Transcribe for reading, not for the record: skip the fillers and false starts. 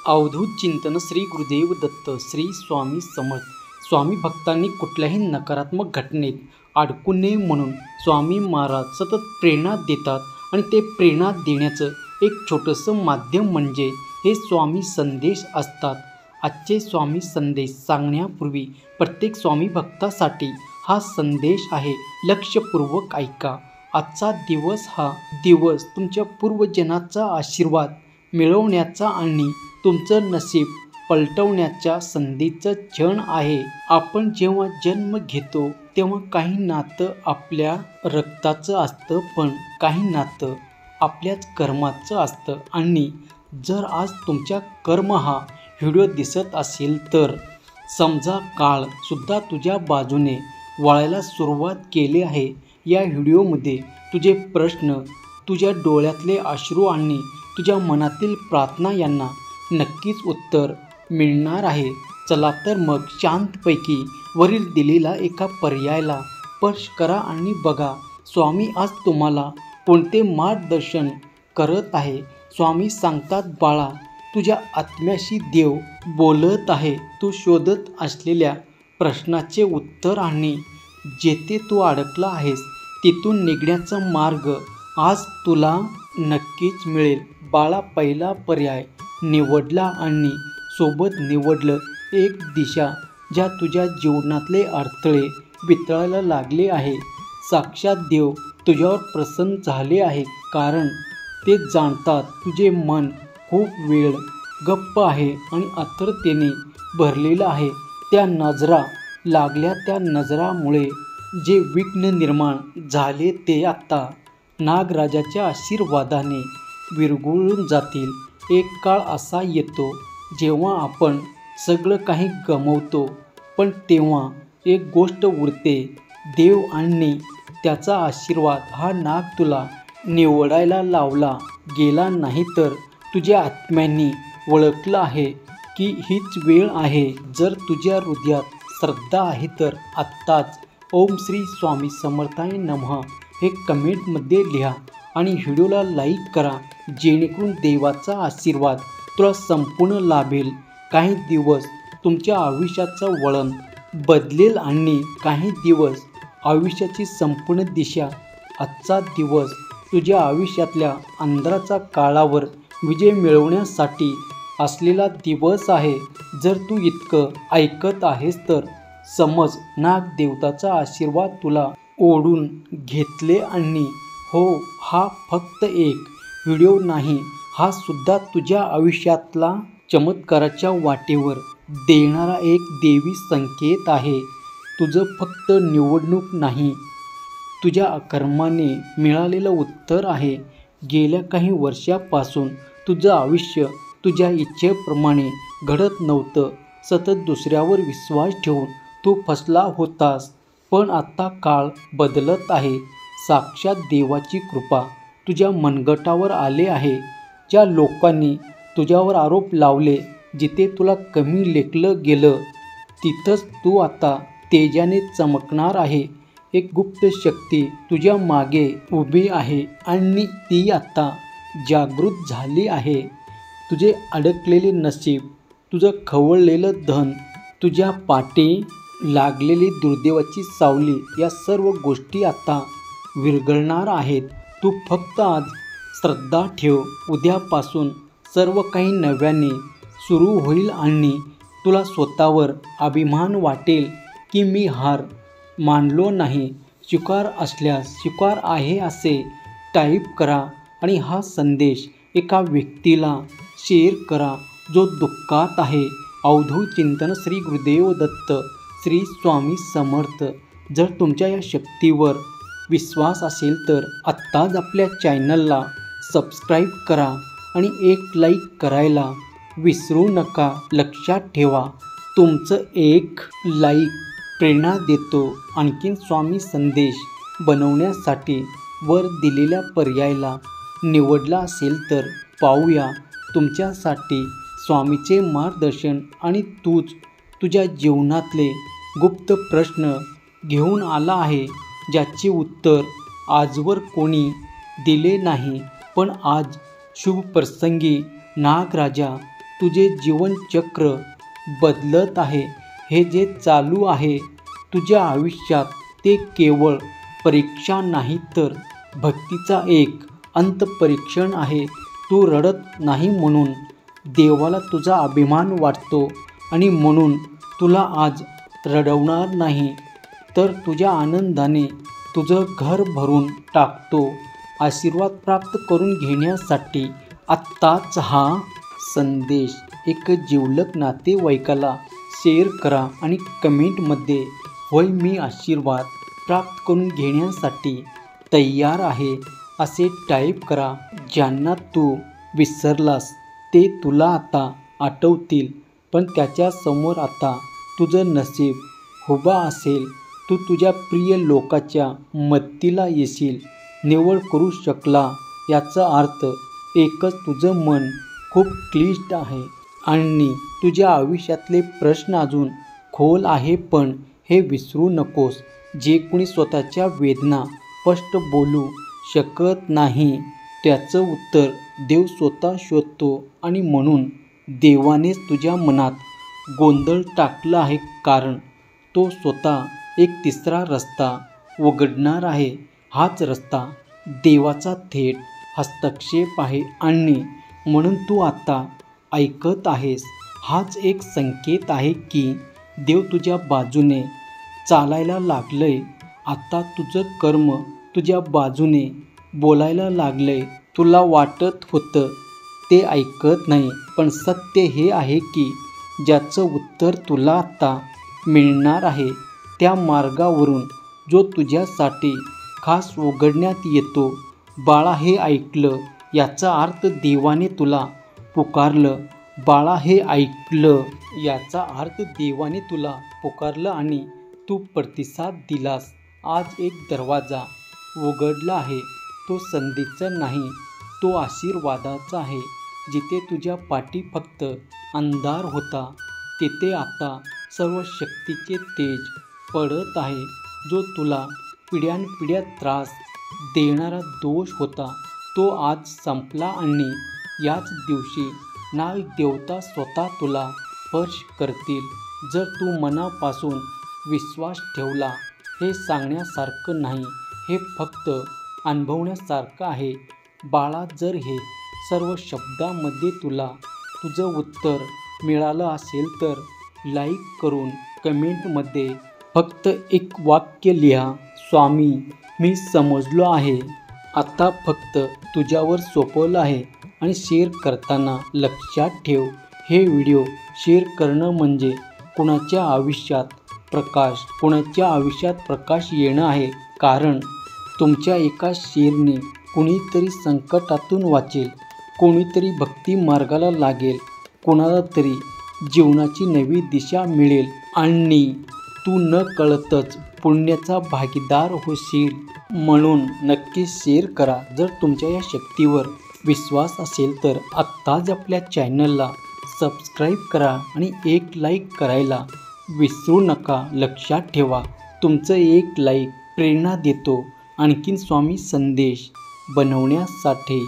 अवधूत चिंतन श्री गुरुदेव दत्त श्री स्वामी समर्थ. स्वामी भक्तांनी कुठल्याही नकारात्मक घटनेत अडकू नये म्हणून स्वामी महाराज सतत प्रेरणा देतात आणि ते प्रेरणा देण्याचं एक छोटंसं माध्यम म्हणजे हे स्वामी संदेश असतात. आजचे स्वामी संदेश सांगण्यापूर्वी प्रत्येक स्वामी भक्तासाठी हा संदेश आहे. लक्षपूर्वक ऐका. आजचा दिवस हा दिवस तुमच्या पूर्वजनाचा आशीर्वाद मिळवण्याचा आणि तुमचं नशीब पलटवण्याच्या संधीचं क्षण आहे. आपण जेव्हा जन्म घेतो तेव्हा काही नातं आपल्या रक्ताचं असतं, पण काही नातं आपल्याच कर्माचं असतं. आणि जर आज तुमच्या कर्म हा व्हिडिओ दिसत असेल तर समजा काळ सुद्धा तुझ्या बाजूने वळायला सुरुवात केली आहे. या व्हिडिओमध्ये तुझे प्रश्न, तुझ्या डोळ्यातले अश्रू आणि तुझ्या मनातील प्रार्थना यांना नक्कीच उत्तर मिळणार आहे. चला तर मग शांतपैकी वरील दिलेला एका पर्यायाला स्पर्श करा आणि बघा स्वामी आज तुम्हाला कोणते मार्गदर्शन करत आहे. स्वामी सांगतात, बाळा, तुझ्या आत्म्याशी देव बोलत आहे. तू शोधत असलेल्या प्रश्नाचे उत्तर आणि जेथे तू अडकला आहेस तिथून निघण्याचा मार्ग आज तुला नक्कीच मिळेल. बाळा, पहिला पर्याय निवडला आणि सोबत निवडलं एक दिशा ज्या तुझ्या जीवनातले अडथळे वितळायला लागले आहे. साक्षात देव तुझ्यावर प्रसन्न झाले आहे, कारण ते जाणतात तुझे मन खूप वेळ गप्प आहे आणि आतुरतेने भरलेलं आहे. त्या नजरा लागल्या, त्या नजरामुळे जे विघ्न निर्माण झाले ते आता नागराजाच्या आशीर्वादाने विरघळून जातील. एक काळ असा येतो जेव्हा आपण सगळं काही गमावतो, पण तेव्हा एक गोष्ट उरते, देव आणि त्याचा आशीर्वाद. हा नाग तुला निवडायला लावला गेला नाही, तर तुझ्या आत्म्याने ओळखलं आहे की हीच वेळ आहे. जर तुझ्या हृदयात श्रद्धा आहे तर आत्ताच ओम श्री स्वामी समर्थाय नमः हे कमेंटमध्ये लिहा आणि व्हिडिओला लाईक करा, जेणेकरून देवाचा आशीर्वाद तुला संपूर्ण लाभेल. काही दिवस तुमच्या आयुष्याचं वळण बदलेल आणि काही दिवस आयुष्याची संपूर्ण दिशा. आजचा दिवस तुझ्या आयुष्यातल्या अंधाराच्या काळावर विजय मिळवण्यासाठी असलेला दिवस आहे. जर तू इतकं ऐकत आहेस तर समज नागदेवताचा आशीर्वाद तुला ओढून घेतले आणि हो, हा फक्त एक व्हिडिओ नाही, हा सुद्धा तुझ्या आयुष्यातला चमत्काराच्या वाटेवर देणारा एक देवी संकेत आहे. तुझं फक्त निवडणूक नाही, तुझ्या कर्माने मिळालेलं उत्तर आहे. गेल्या काही वर्षापासून तुझं आयुष्य तुझ्या इच्छेप्रमाणे घडत नव्हतं. सतत दुसऱ्यावर विश्वास ठेवून तू फसला होतास, पण आता काळ बदलत आहे. साक्षात देवाची कृपा तुझ्या मनगटावर आले आहे. ज्या लोकांनी तुझ्यावर आरोप लावले, जिथे तुला कमी लेखलं गेलं, तिथंच तू आता तेजाने चमकणार आहे. एक गुप्त शक्ती तुझ्या मागे उभी आहे आणि ती आता जागृत झाली आहे. तुझे अडकलेले नशीब, तुझं खवळलेलं धन, तुझ्या पाठी लागलेली दुर्दैवाची सावली, या सर्व गोष्टी आता विरघळणार आहेत. तू फक्त आज श्रद्धा ठेव. उद्यापासून सर्व काही नव्याने सुरू होईल आणि तुला स्वतःवर अभिमान वाटेल की मी हार मानलो नाही. स्वीकार असल्यास स्वीकार आहे असे टाईप करा आणि हा संदेश एका व्यक्तीला शेअर करा जो दुःखात आहे. अवधूत चिंतन श्री गुरुदेव दत्त श्री स्वामी समर्थ. जर तुमच्या या शक्तीवर विश्वास असेल तर आत्ताच आपल्या चॅनलला सबस्क्राईब करा आणि एक लाईक करायला विसरू नका. लक्षात ठेवा, तुमचं एक लाईक प्रेरणा देतो आणखीन स्वामी संदेश बनवण्यासाठी. वर दिलेल्या पर्यायाला निवडला असेल तर पाहूया तुमच्यासाठी स्वामीचे मार्गदर्शन आणि तूच तुझ्या जीवनातले गुप्त प्रश्न घेऊन आला आहे, ज्याचे उत्तर आजवर कोणी दिले नाही. पण आज शुभ प्रसंगी नागराजा तुझे जीवनचक्र बदलत आहे. हे जे चालू आहे तुझ्या आयुष्यात ते केवळ परीक्षा नाही तर भक्तीचा एक अंतपरीक्षण आहे. तू रडत नाही म्हणून देवाला तुझा अभिमान वाटतो आणि म्हणून तुला आज रडवणार नाही तर तुझ्या आनंदाने तुझं घर भरून टाकतो. आशीर्वाद प्राप्त करून घेण्यासाठी आत्ताच हा संदेश एक जिवलग नातेवाईकाला शेअर करा आणि कमेंटमध्ये होय मी आशीर्वाद प्राप्त करून घेण्यासाठी तयार आहे असे टाईप करा. ज्यांना तू विसरलास ते तुला आता आठवतील, पण त्याच्यासमोर आता तुझं नशीब उभा असेल. तू तुझ्या प्रिय लोकाच्या मदतीला येशील. निवड करू शकला याचा अर्थ एकच, तुझं मन खूप क्लिष्ट आहे आणि तुझ्या आयुष्यातले प्रश्न अजून खोल आहे. पण हे विसरू नकोस, जे कोणी स्वतःच्या वेदना स्पष्ट बोलू शकत नाही त्याचं उत्तर देव स्वतः शोधतो आणि म्हणून देवानेच तुझ्या मनात गोंधळ टाकला आहे, कारण तो स्वतः एक तिसरा रस्ता उघडणार आहे. हाच रस्ता देवाचा थेट हस्तक्षेप आहे आणि म्हणून तू आता ऐकत आहेस. हाच एक संकेत आहे की देव तुझ्या बाजूने चालायला लागलंय. आता तुझं कर्म तुझ्या बाजूने बोलायला लागलंय. तुला वाटत होतं ते ऐकत नाही, पण सत्य हे आहे की ज्याचं उत्तर तुला आता मिळणार आहे त्या मार्गावरून जो तुझ्यासाठी खास उघडण्यात येतो. बाळा हे ऐकलं याचा अर्थ देवाने तुला पुकारलं. बाळा हे ऐकलं याचा अर्थ देवाने तुला पुकारलं आणि तू प्रतिसाद दिलास. आज एक दरवाजा उघडला आहे. तो संधीचा नाही, तो आशीर्वादाचा आहे. जिथे तुझ्या पाठी फक्त अंधार होता तिथे आता सर्व शक्तीचे तेज पडत आहे. जो तुला पिढ्यानपिढ्या त्रास देणारा दोष होता तो आज संपला आणि याच दिवशी नागदेवता स्वतः तुला स्पर्श करतील. जर तू मनापासून विश्वास ठेवला. हे सांगण्यासारखं नाही, हे फक्त अनुभवण्यासारखं आहे. बाळा, जर हे सर्व शब्दांमध्ये तुला तुझं उत्तर मिळालं असेल तर लाईक करून कमेंटमध्ये फक्त एक वाक्य लिहा, स्वामी मी समजलो आहे. आता फक्त तुझ्यावर सोपवलं आहे. आणि शेअर करताना लक्षात ठेव, हे व्हिडिओ शेअर करणं म्हणजे कुणाच्या आयुष्यात प्रकाश येणं आहे. कारण तुमच्या एका शेअरने कुणीतरी संकटातून वाचेल, कोणीतरी भक्ती मार्गाला लागेल, कोणाला तरी जीवनाची नवी दिशा मिळेल आणि तू न कळतच पुण्याचा भागीदार होशील. म्हणून नक्की शेअर करा. जर तुमच्या या शक्तीवर विश्वास असेल तर आत्ताच आपल्या चॅनलला सबस्क्राईब करा आणि एक लाईक करायला विसरू नका. लक्षात ठेवा, तुमचं एक लाईक प्रेरणा देतो आणखीन स्वामी संदेश बनवण्यासाठी.